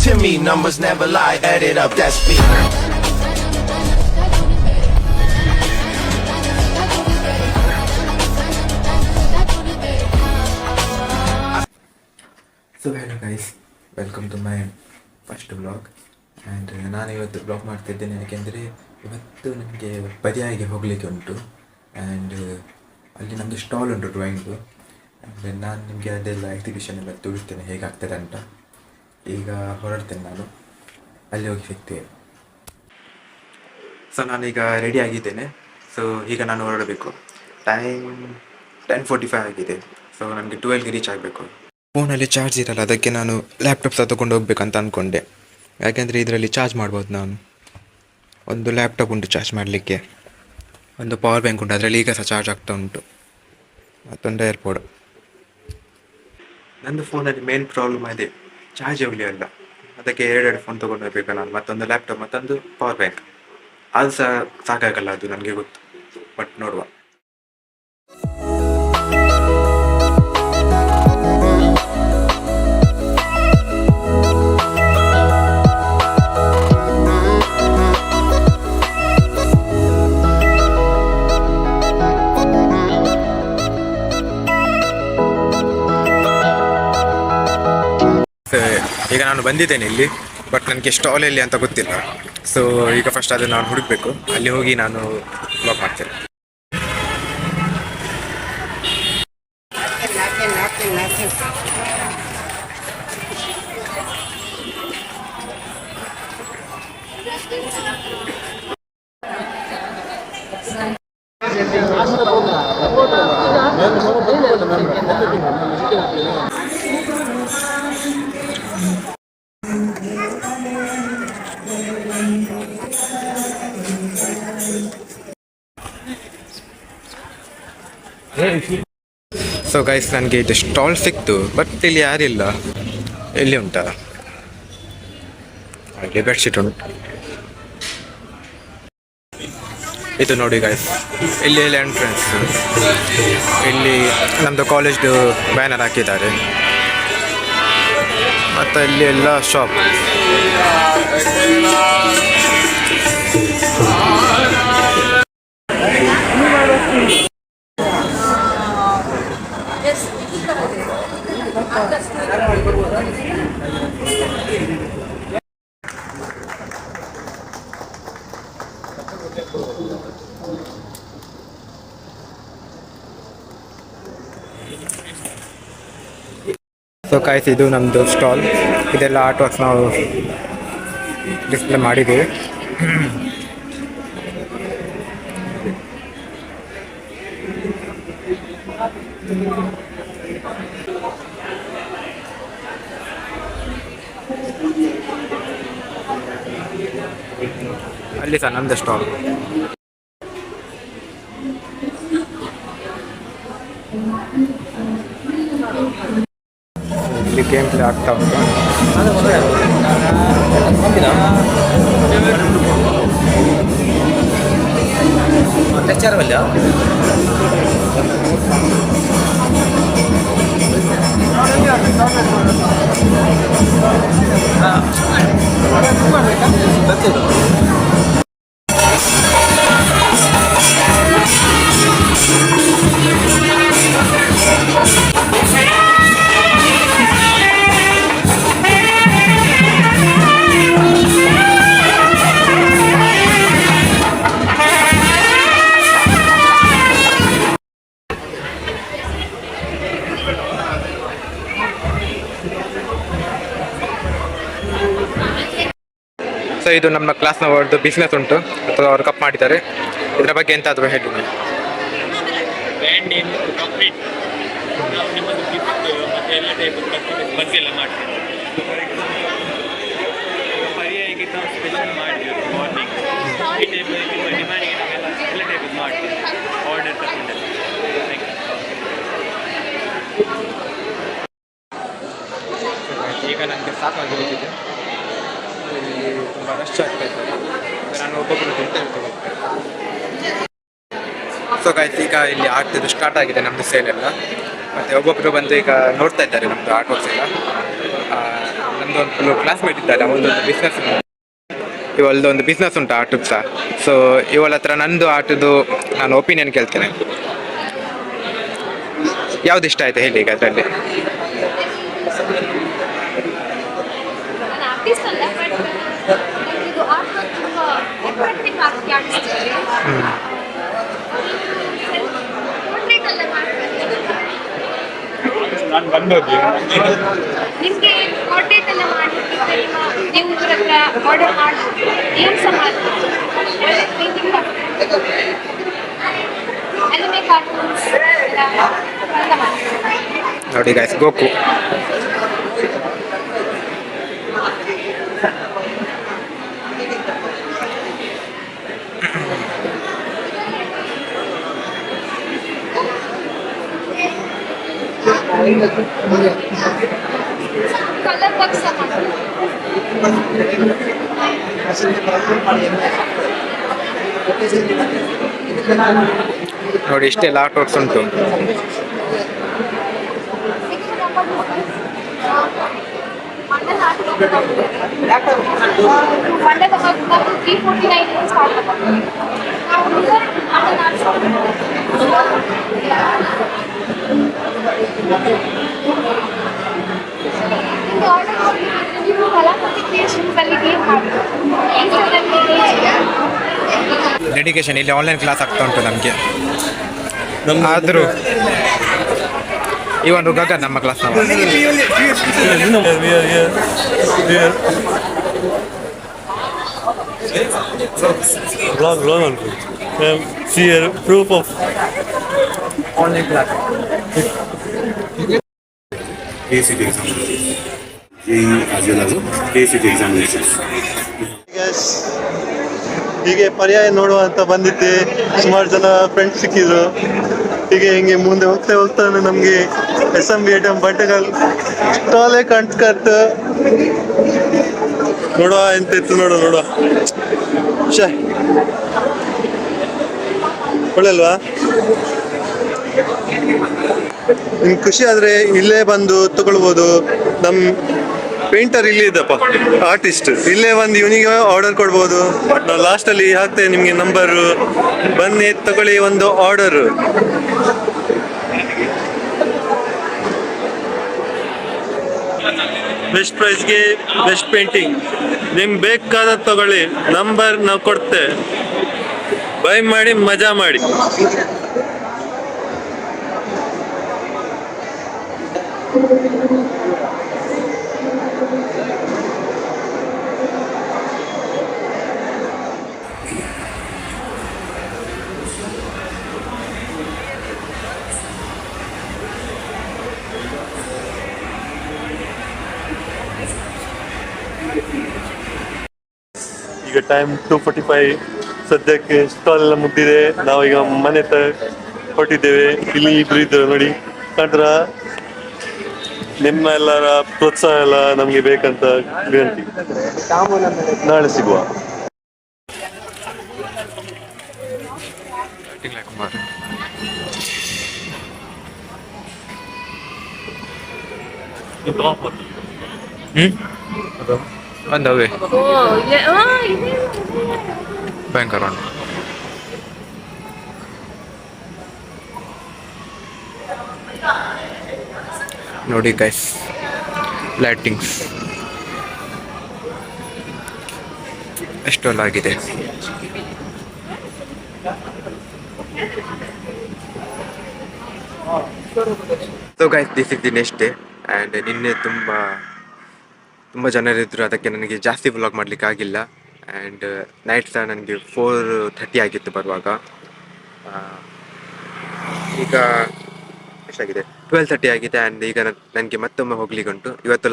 To me, numbers never lie, add it up, that's me. So hello guys, welcome to my first blog. And ನಾನು ಇವತ್ತು blog ಮಾಡ್ತಿದ್ದೇನೆ ಯಾಕೆಂದರೆ ಇವತ್ತು ನನಗೆ ಬದಿಯಾಗಿ ಹೋಗಲಿಕ್ಕೆ ಉಂಟು. ಆ್ಯಂಡ್ ಅಲ್ಲಿ ನಮ್ಮದು ಸ್ಟಾಲ್ ಉಂಟು ಡ್ರಾಯಿಂಗು. ಆ್ಯಂಡ್ ನಾನು ನಿಮಗೆ ಅದೆಲ್ಲ ಎಕ್ಸಿಬಿಷನ್ ಎಲ್ಲ ತೋರಿಸ್ತೇನೆ ಹೇಗಾಗ್ತದೆ ಅಂತ. ಈಗ ಹೊರಡ್ತೇನೆ, ನಾನು ಅಲ್ಲಿ ಹೋಗಿ ಸಿಗ್ತೇನೆ. ಸೊ ನಾನೀಗ ರೆಡಿ ಆಗಿದ್ದೇನೆ. ಸೊ ಈಗ ನಾನು ಹೊರಡಬೇಕು. ಟೈಮ್ 10:45 ಆಗಿದೆ. ಸೊ ನನಗೆ 12ಗೆ ರೀಚ್ ಆಗಬೇಕು. ಫೋನಲ್ಲಿ ಚಾರ್ಜ್ ಇರಲ್ಲ, ಅದಕ್ಕೆ ನಾನು ಲ್ಯಾಪ್ಟಾಪ್ ಸಹ ತೊಗೊಂಡು ಹೋಗ್ಬೇಕಂತ ಅಂದ್ಕೊಂಡೆ. ಯಾಕೆಂದರೆ ಇದರಲ್ಲಿ ಚಾರ್ಜ್ ಮಾಡ್ಬೋದು ನಾನು. ಒಂದು ಲ್ಯಾಪ್ಟಾಪ್ ಉಂಟು ಚಾರ್ಜ್ ಮಾಡಲಿಕ್ಕೆ, ಒಂದು ಪವರ್ ಬ್ಯಾಂಕ್ ಉಂಟು, ಅದರಲ್ಲಿ ಈಗ ಸಹ ಚಾರ್ಜ್ ಆಗ್ತಾ ಉಂಟು, ಮತ್ತೊಂದು ಏರ್ಪೋರ್ಡ್. ನಂದು ಫೋನಲ್ಲಿ ಮೇನ್ ಪ್ರಾಬ್ಲಮ್ ಇದೆ, ಚಾರ್ಜ್ ಅಲ್ಲ. ಅದಕ್ಕೆ ಎರಡೆರಡು ಫೋನ್ ತೊಗೊಂಡು ಹೋಗ್ಬೇಕು ನಾನು, ಮತ್ತೊಂದು ಲ್ಯಾಪ್ಟಾಪ್ ಮತ್ತೊಂದು ಪವರ್ ಬ್ಯಾಂಕ್. ಅದು ಸಹ ಸಾಕಾಗಲ್ಲ, ಅದು ನನಗೆ ಗೊತ್ತು. ಬಟ್ ನೋಡುವ. ಈಗ ನಾನು ಬಂದಿದ್ದೇನೆ ಇಲ್ಲಿ, ಬಟ್ ನನಗೆ ಸ್ಟಾಲ್ ಎಲ್ಲಿ ಅಂತ ಗೊತ್ತಿಲ್ಲ. ಸೊ ಈಗ ಫಸ್ಟ್ ಅದನ್ನು ನಾನು ಹುಡುಕಬೇಕು. ಅಲ್ಲಿ ಹೋಗಿ ನಾನು ಬ್ಲಾಗ್ ಮಾಡ್ತೇನೆ. ಸೊ ಗೈಸ್, ನನಗೆ ಇದು ಸ್ಟಾಲ್ ಸಿಕ್ತು, ಬಟ್ ಇಲ್ಲಿ ಯಾರಿಲ್ಲ. ಎಲ್ಲಿ ಉಂಟಾ? ಇಲ್ಲಿ ಬೆಡ್ಶೀಟ್ ಉಂಟು. ಇದು ನೋಡಿ ಗೈಸ್, ಇಲ್ಲಿ ಎಂಟ್ರೆನ್ಸ್. ಇಲ್ಲಿ ನಮ್ಮದು ಕಾಲೇಜ್ದು ಬ್ಯಾನರ್ ಹಾಕಿದ್ದಾರೆ, ಮತ್ತು ಇಲ್ಲಿ ಎಲ್ಲ ಶಾಪ್. ಸೊ ಕಾಯ್ತು, ಇದು ನಮ್ಮದು ಸ್ಟಾಲ್. ಇದೆಲ್ಲ ಆರ್ಟ್ ವರ್ಕ್ಸ್ ನಾವು ಡಿಸ್ಪ್ಲೇ ಮಾಡಿದ್ದೀವಿ. ಅಲ್ಲಿ ಸಹ ನಮ್ಮದು ಸ್ಟಾಲ್. ಇಲ್ಲಿ ಗೇಮ್ ಪ್ಲೇ ಆಗ್ತಾ ಉಂಟು. ಸೊ ಇದು ನಮ್ಮ ಕ್ಲಾಸ್ನ ಅವ್ರದ್ದು ಬಿಸ್ನೆಸ್ ಉಂಟು, ಅಥವಾ ಅವರು ಕಪ್ ಮಾಡಿದ್ದಾರೆ. ಇದರ ಬಗ್ಗೆ ಎಂತಾದರೂ ಹೇಳಿ. ಬ್ರ್ಯಾಂಡ್ ನೇಮ್ ಕಂಪ್ಲೀಟ್ ನಾವು ನಿಮ್ಮದು ಗಿಫ್ಟ್ ಮತ್ತು ಎಲ್ಲ ಟೈಪ್ ಬಸ್ ಎಲ್ಲ ಮಾಡ್ತೀವಿ. ಪರ್ಯಾಯಕ್ಕೆ ನಾವು ಸ್ಪೆಷಲ್ ಮಾಡ್ತೀವಿ. ಮಾರ್ನಿಂಗ್ ಈ ಟೈಪ್ ನಿಮ್ಮ ಡಿಮ್ಯಾಂಡಿಗೆ ನಾವೆಲ್ಲ ಎಲ್ಲ ಟೈಪ್ ಮಾಡ್ತೀವಿ, ಆರ್ಡರ್ ತಗೊಂಡೆಲ್ಲ. ಈಗ ನನಗೆ ಸಾಕಾಗಿರುತ್ತಿದೆ, ಇಲ್ಲಿ ತುಂಬ ರಶ್ ಆಗ್ತಾ ಇದ್ದಾರೆ. ನಾನು ಒಬ್ಬೊಬ್ಬರು ತಿಂತಾ. ಸೊ ಗಾಯ್ತು, ಈಗ ಇಲ್ಲಿ ಆಗ್ತಿದ್ದು ಸ್ಟಾರ್ಟ್ ಆಗಿದೆ ನಮ್ಮದು ಸೇಲ್ ಎಲ್ಲ. ಮತ್ತು ಒಬ್ಬೊಬ್ಬರು ಬಂದು ಈಗ ನೋಡ್ತಾ ಇದ್ದಾರೆ ನಮ್ಮದು ಆರ್ಟ್ ವರ್ಕ್ಸ್ ಎಲ್ಲ. ನಮ್ಮ ನಮ್ಮದೊಂದು ಕ್ಲಾಸ್ಮೇಟ್ ಇದ್ದಲ್ಲ, ಒಂದೊಂದು ಬಿಸ್ನೆಸ್, ಇವಳದೊಂದು ಬಿಸ್ನೆಸ್ ಉಂಟು ಆಟದ ಸಹ. ಸೊ ಇವಳ ಹತ್ರ ನಂದು ಆಟದ್ದು ನಾನು ಒಪಿನಿಯನ್ ಕೇಳ್ತೇನೆ. ಯಾವ್ದು ಇಷ್ಟ ಆಯ್ತು ಹೇಳಿ ಈಗ ಅದರಲ್ಲಿ? ನಾನು ಆರ್ಟಿಸ್ಟ್ ಅಲ್ಲ, ಬಟ್ ಇದು ಆರ್ಟ್ ತುಂಬ ಎಫರ್ಟಿಂಗ್ ಆಗಿ ಆಡಿಸ್ತಾರೆ. ಪೋರ್ಟ್ರೇಟ್ ಎಲ್ಲ ಮಾಡ್ತಾರೆ. ನಾನು ಬಂದೋಗಿ ನಿಮಗೆ ಪೋರ್ಟ್ರೇಟ್ ಎಲ್ಲ ಮಾಡಲಿಕ್ಕೆ ನೀವು ಇವ್ರ ಹತ್ರ ಆರ್ಡರ್ ಮಾಡಿ ಏನು ಸಹ ಮಾಡ್ತೀವಿ. ಒಳ್ಳೆ ಪೇಂಟಿಂಗ್ ಮಾಡ್ತಾರೆ, ಅನಿಮೆ ಕಾರ್ಟೂನ್ಸ್ ಎಲ್ಲ ಮಾಡ್ತಾರೆ. ನೋಡಿ ಗೈಸ್, ಗೋಕು ಕಲರ್ ವರ್ಕ್ ಸಹ ಮಾಡ್ತಾರೆ. ನೋಡಿ ಇಷ್ಟೆಲ್ಲ ಆರ್ಟ್ ವರ್ಕ್ಸ್ ಉಂಟು. ಮಂಡದ ಮಗು 349 ಸ್ಟಾರ್ಟ್ ಮಾಡ್ತೀವಿ ನಾವು. ನಿಮ್ಗೆ ಆರ್ಡರ್ ಮಾಡಬೇಕಿದ್ರೆ ನೀವು ಕಲಾಕೃತಿ ಕ್ರಿಯೇಷನ್ಸಲ್ಲಿ ಏನು ಮಾಡ್ತೀವಿ. ಡೆಡಿಕೇಶನ್ ಇಲ್ಲಿ ಆನ್ಲೈನ್ ಕ್ಲಾಸ್ ಆಗ್ತಾ ಉಂಟು ನಮಗೆ. ಆದರೂ ಈ ಒಂದು ಗಗನ್ ನಮ್ಮ ಕ್ಲಾಸ್ ನಾವು see a proof of online class. KCT examinations. As well as KCT examinations. ಹೀಗೆ ಪರ್ಯಾಯ ನೋಡುವ ಅಂತ ಬಂದಿದ್ದೆ. ಸುಮಾರು ಜನ ಫ್ರೆಂಡ್ಸ್ ಸಿಕ್ಕಿದ್ರು. ಹೀಗೆ ಹಿಂಗೆ ಮುಂದೆ ಹೋಗ್ತಾ ಹೋಗ್ತಾನೆ ನಮಗೆ SMB ಐಟಮ್ ಬಟ್ಟೆಗಳು ಸ್ಟಾಲೇ ಕಾಣ್ಸ್ಕತ್ತು. ನೋಡುವ ಎಂತ ಇತ್ತು ನೋಡುವ ಶೇ ಒಳ್ಳೆಲ್ವಾ? ನಿಮ್ಗೆ ಖುಷಿ ಆದರೆ ಇಲ್ಲೇ ಬಂದು ತಗೊಳ್ಬೋದು. ನಮ್ಮ ಪೇಂಟರ್ ಇಲ್ಲಿ ಇದ್ದಪ್ಪ, ಆರ್ಟಿಸ್ಟ್ ಇಲ್ಲೇ ಬಂದು ಇವನಿಗೆ ಆರ್ಡರ್ ಕೊಡ್ಬೋದು. ನಾವು ಲಾಸ್ಟಲ್ಲಿ ಹಾಕ್ತೇವೆ ನಿಮಗೆ ನಂಬರು, ಬನ್ನಿ ತಗೊಳ್ಳಿ ಒಂದು ಆರ್ಡರು. ಬೆಸ್ಟ್ ಪ್ರೈಸ್ಗೆ ಬೆಸ್ಟ್ ಪೇಂಟಿಂಗ್. ನಿಮ್ಗೆ ಬೇಕಾದ ತಗೊಳ್ಳಿ, ನಂಬರ್ ನಾವು ಕೊಡ್ತೇವೆ. ಬೈ ಮಾಡಿ ಮಜಾ ಮಾಡಿ. ಈಗ ಟೈಮ್ 2:45. ಸದ್ಯಕ್ಕೆ ಸ್ಟಾಲ್ ಎಲ್ಲ ಮುಗ್ದಿದೆ. ನಾವೀಗ ಮನೆ ಹೊರಟಿದ್ದೇವೆ. ಇಲ್ಲಿ ಇಬ್ರು ಇದ್ರು ನೋಡಿ, ಕಂಡ್ರ ನಿಮ್ಮ ಎಲ್ಲರ ಪ್ರೋತ್ಸಾಹ ಎಲ್ಲ ನಮಗೆ ಬೇಕಂತ ವಿನಂತಿ. ನಾಳೆ ಸಿಗುವ. ಬಂದವೇ ಭಯಂಕರ ನೋಡಿ ಗೈಸ್, ಲೈಟಿಂಗ್ಸ್ ಎಷ್ಟೊಂದು ಆಗಿದೆ. So guys, this is the next day and ನಿನ್ನೆ ತುಂಬ ಜನರಿದ್ದರು, ಅದಕ್ಕೆ ನನಗೆ ಜಾಸ್ತಿ ವ್ಲಾಗ್ ಮಾಡಲಿಕ್ಕೆ ಆಗಿಲ್ಲ. ಆ್ಯಂಡ್ ನೈಟ್ ಸಹ ನನಗೆ 4:30 ಆಗಿತ್ತು ಬರುವಾಗ. ಈಗ ಎಷ್ಟಾಗಿದೆ? 12:30 ಆಗಿದೆ. ಆ್ಯಂಡ್ ಈಗ ನನಗೆ ಮತ್ತೊಮ್ಮೆ ಹೋಗ್ಲಿಕ್ಕೆ ಉಂಟು. ಇವತ್ತು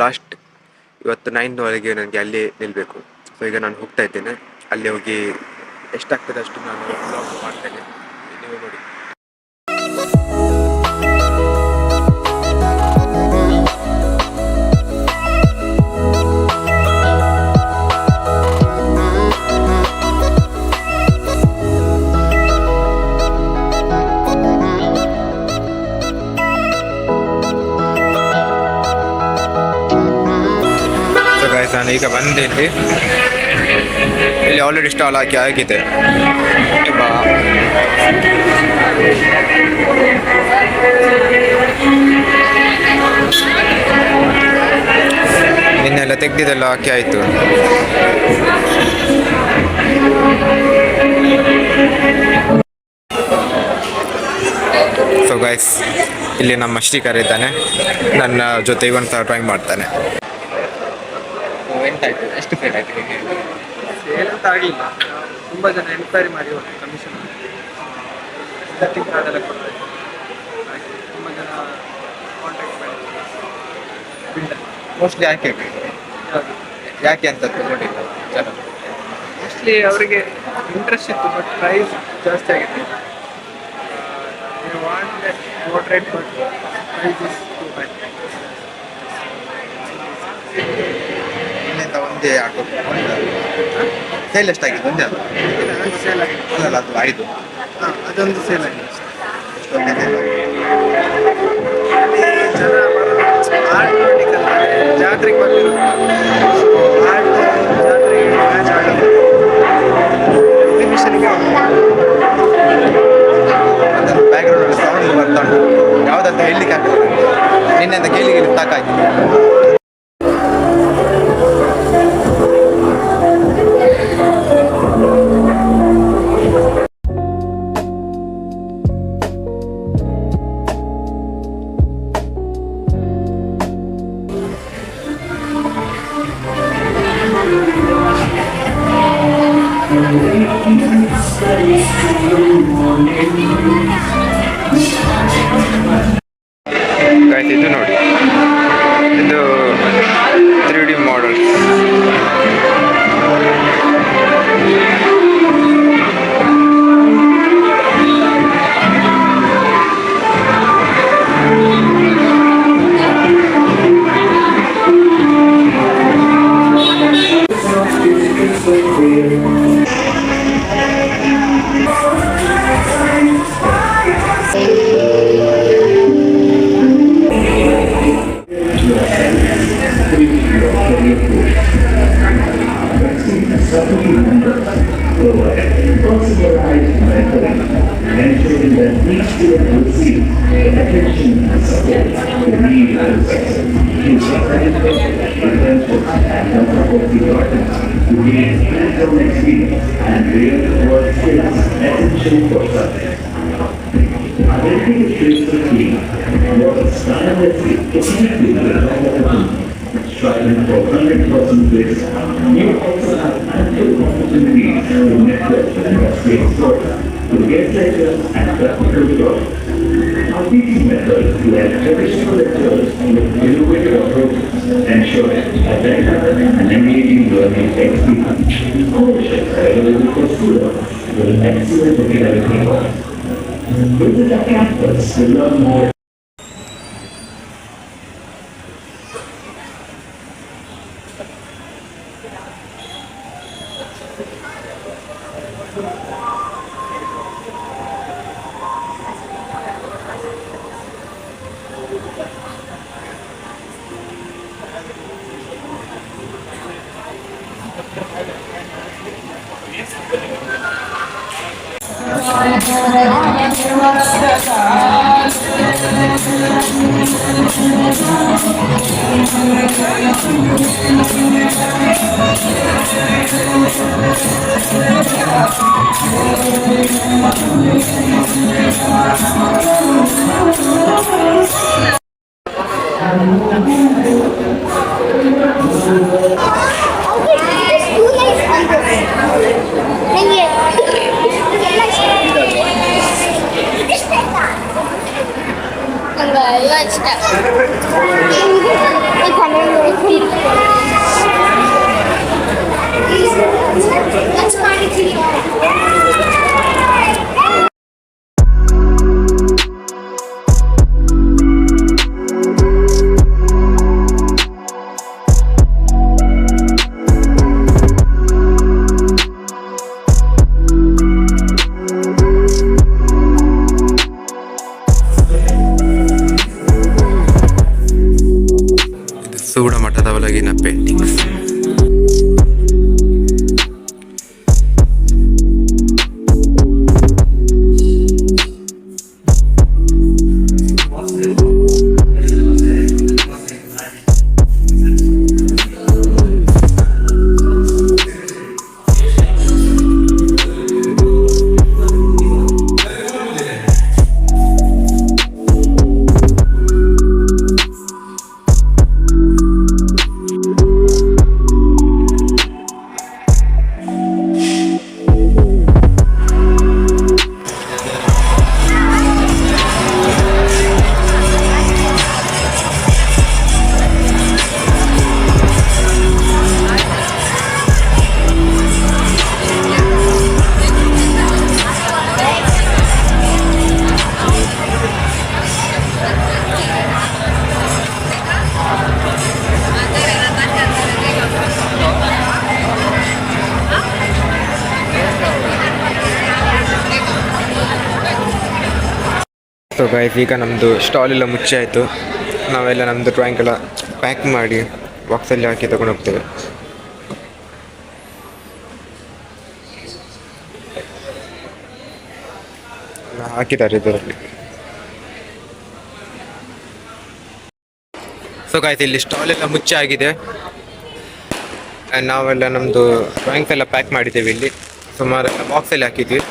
9 ನನಗೆ ಅಲ್ಲೇ ನಿಲ್ಲಬೇಕು. ಸೊ ಈಗ ನಾನು ಹೋಗ್ತಾ ಇದ್ದೇನೆ. ಅಲ್ಲಿ ಹೋಗಿ ಎಷ್ಟಾಗ್ತದೆ ಅಷ್ಟು ನಾನು ವ್ಲಾಗ್ ಮಾಡ್ತೇನೆ, ನೀವು ನೋಡಿ. ಗೈಸ್ ನಾನು ಈಗ ಬಂದೆ ಇಲ್ಲಿ ಆಲ್ರೆಡಿ ಸ್ಟಾಲ್ ಹಾಕಿ ಆಗಿದೆ. ನಿನ್ನೆಲ್ಲ ತೆಗ್ದಿದ್ದೆಲ್ಲ ಹಾಕಿ ಆಯಿತು. ಸೊ ಗೈಸ್ ಇಲ್ಲಿ ನಮ್ಮ ಶ್ರೀಕರ್ ಇದ್ದಾನೆ, ನನ್ನ ಜೊತೆ ಒಂದು ಡ್ರಾಯಿಂಗ್ ಮಾಡ್ತಾನೆ. ಎಂತಾಯ್ತು, ಎಷ್ಟು ಫೇಲ್ ಆಯ್ತು ನಿಮಗೆ? ಸೇಲ್ ಅಂತ ಆಗಲಿಲ್ಲ, ತುಂಬ ಜನ ಎನ್ಕ್ವೈರಿ ಮಾಡಿ ಕಮಿಷನ್ ಕಾರ್ಡ್ ಎಲ್ಲ ಕೊಡ್ತಾರೆ, ಹಾಗೆ ತುಂಬ ಜನ ಕಾಂಟ್ಯಾಕ್ಟ್ ಮಾಡಿ ಬಿಲ್ಡರ್ ಮೋಸ್ಟ್ಲಿ ಯಾಕೆ ಯಾಕೆ ಅಂತ ನೋಡಿಲ್ಲ ಜನ? ಮೋಸ್ಟ್ಲಿ ಅವರಿಗೆ ಇಂಟ್ರೆಸ್ಟ್ ಇತ್ತು, ಬಟ್ ಪ್ರೈಸ್ ಜಾಸ್ತಿ ಆಗಿದೆ. Want moderate but price is too high. ಇನ್ನೆಂತ ಒಂದೇ ಆಟೋ ಸೇಲ್ ಎಷ್ಟಾಗಿದೆ? ಒಂದೇ ಅಲ್ಲ ಸೇಲ್ ಆಗಿದೆ, ಅಲ್ಲಲ್ಲ ಅದು 5 ಹಾಂ ಅದೊಂದು ಸೇಲ್ ಆಗಿದೆ. ಅಷ್ಟೊಂದೇ ಜನ ಆರ್ಟ್ ನೋಡ್ಲಿಕ್ಕಲ್ಲ, ಜಾತ್ರೆಗೆ ಬಂದಿರೋದು. ಆರ್ಟ್ ಜಾತ್ರೆಗೆ ಮ್ಯಾಚ್ ಆಗೋದು, ಎಕ್ಸಿಬಿಷನ್ಗೆ ಅದನ್ನು ಬ್ಯಾಕ್ಗ್ರೌಂಡಲ್ಲಿ ಸೌಂಡ್ ಬರ್ತಾ ಉಂಟು, ಯಾವುದಂತ ಹೇಳಲಿಕ್ಕೆ ಆಗ್ತದೆ. ನಿನ್ನೆಂತ ಕೇಳಿ ಸಾಕಾಯ್ತು. ಗೈಸ್ ಇದು ನೋಡಿ, ಇದು 3D model. Striving for 100% bliss, you also have ample opportunities to network and create growth, to get lectures and practical growth. Now these methods blend traditional lectures with innovative approaches, ensuring a better and engaging learning experience. Scholarships are available for students with excellent academic results. Visit our campus to learn more. lunch. So guys ಈಗ ನಮ್ಮದು stall ಎಲ್ಲ ಮುಚ್ಚಾಯಿತು. ನಾವೆಲ್ಲ ನಮ್ಮದು drawing ಎಲ್ಲ pack ಮಾಡಿ ಬಾಕ್ಸಲ್ಲಿ ಹಾಕಿ ತಗೊಂಡು ಹೋಗ್ತೇವೆ. ಹಾಕಿದ್ದಾರೆ ಇದರಲ್ಲಿ. ಸೊ ಗಾಯ್ತು ಇಲ್ಲಿ ಸ್ಟಾಲ್ ಎಲ್ಲ ಮುಚ್ಚಾಗಿದೆ. ನಾವೆಲ್ಲ ನಮ್ಮದು ಡ್ರಾಯಿಂಗ್ಸ್ ಎಲ್ಲ ಪ್ಯಾಕ್ ಮಾಡಿದ್ದೇವೆ. ಇಲ್ಲಿ ಸುಮಾರೆಲ್ಲ ಬಾಕ್ಸಲ್ಲಿ ಹಾಕಿದ್ವಿ.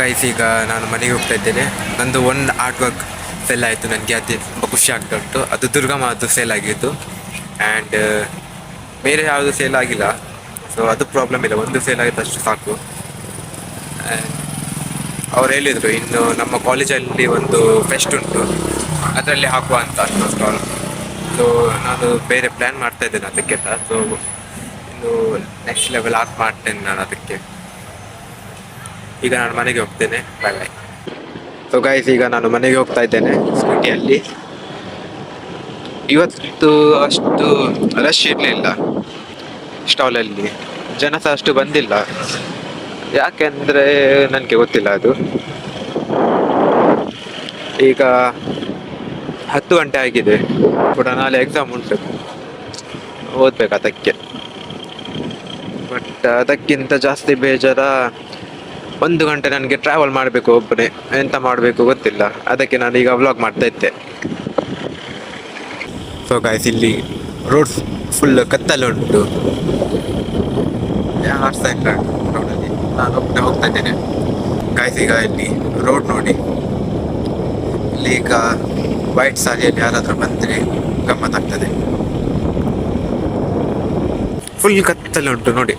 ಗೈಸ್ ಈಗ ನಾನು ಮನೆಗೆ ಹೋಗ್ತಾ ಇದ್ದೇನೆ. ನಂದು ಒಂದು ಆರ್ಟ್ ವರ್ಕ್ ಸೆಲ್ ಆಯಿತು. ನನಗೆ ಅದೇ ತುಂಬ ಖುಷಿ ಆಗ್ತಾ ಉಂಟು. ಅದು ದುರ್ಗಮ್ಮದು ಸೇಲ್ ಆಗಿತ್ತು. ಆ್ಯಂಡ್ ಬೇರೆ ಯಾವುದು ಸೇಲ್ ಆಗಿಲ್ಲ. ಸೊ ಅದು ಪ್ರಾಬ್ಲಮ್ ಇಲ್ಲ, ಒಂದು ಸೇಲ್ ಆಗಿದ್ದು ಅಷ್ಟು ಸಾಕು. ಅವ್ರು ಹೇಳಿದರು ಇನ್ನು ನಮ್ಮ ಕಾಲೇಜಲ್ಲಿ ಒಂದು ಫೆಸ್ಟ್ ಉಂಟು, ಅದರಲ್ಲಿ ಹಾಕುವ ಅಂತ ಸ್ಟಾಲ್. ಸೊ ನಾನು ಬೇರೆ ಪ್ಲ್ಯಾನ್ ಮಾಡ್ತಾ ಇದ್ದೇನೆ ಅದಕ್ಕೆಲ್ಲ. ಸೊ ಇನ್ನು ನೆಕ್ಸ್ಟ್ ಲೆವೆಲ್ ಆರ್ಟ್ ಮಾಡ್ತೇನೆ ನಾನು ಅದಕ್ಕೆ. ಈಗ ನಾನು ಮನೆಗೆ ಹೋಗ್ತೇನೆ. ಬಾಯ್ ಬಾಯ್. ಸೊ ಗೈಸ್ ಈಗ ನಾನು ಮನೆಗೆ ಹೋಗ್ತಾ ಇದ್ದೇನೆ ಸ್ಕೂಟಿಯಲ್ಲಿ. ಇವತ್ತು ಅಷ್ಟು ರಶ್ ಇರಲಿಲ್ಲ ಸ್ಟಾಲಲ್ಲಿ, ಜನ ಸಹ ಅಷ್ಟು ಬಂದಿಲ್ಲ. ಯಾಕೆಂದರೆ ನನಗೆ ಗೊತ್ತಿಲ್ಲ ಅದು. ಈಗ 10 ಗಂಟೆ ಆಗಿದೆ, ಕೂಡ ನಾಳೆ ಎಕ್ಸಾಮ್ ಉಂಟು, ಓದ್ಬೇಕು ಅದಕ್ಕೆ. ಬಟ್ ಅದಕ್ಕಿಂತ ಜಾಸ್ತಿ ಬೇಜಾರ 1 ಗಂಟೆ ನನಗೆ ಟ್ರಾವೆಲ್ ಮಾಡಬೇಕು ಒಬ್ಬನೇ. ಎಂತ ಮಾಡಬೇಕು ಗೊತ್ತಿಲ್ಲ, ಅದಕ್ಕೆ ನಾನು ಈಗ ವ್ಲಾಗ್ ಮಾಡ್ತಾ ಇದ್ದೆ. ಸೊ ಗಾಯ್ಸ್ ಇಲ್ಲಿ ರೋಡ್ ಫುಲ್ ಕತ್ತಲುಂಟು, ಯಾರು ಸಹ ಇಲ್ಲ ರೋಡಲ್ಲಿ. ನಾನು ಒಬ್ಬನೇ ಹೋಗ್ತಾ ಇದ್ದೇನೆ ಗಾಯ್ಸ್. ಈಗ ಇಲ್ಲಿ ರೋಡ್ ನೋಡಿ, ಇಲ್ಲಿ ಈಗ ವೈಟ್ ಸಾರಿಯಲ್ಲಿ ಯಾರಾದರೂ ಬಂದರೆ ಗಮ್ಮತ್ತಾಗ್ತದೆ. ಫುಲ್ ಕತ್ತಲುಂಟು ನೋಡಿ.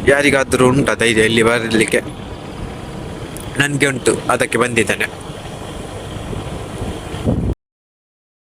ಯಾರಿಗಾದರೂ ಉಂಟಾ ಧೈರ್ಯ ಇಲ್ಲಿ ಬರಲಿಕ್ಕೆ? ನನಗೆ ಉಂಟು, ಅದಕ್ಕೆ ಬಂದಿದ್ದೇನೆ.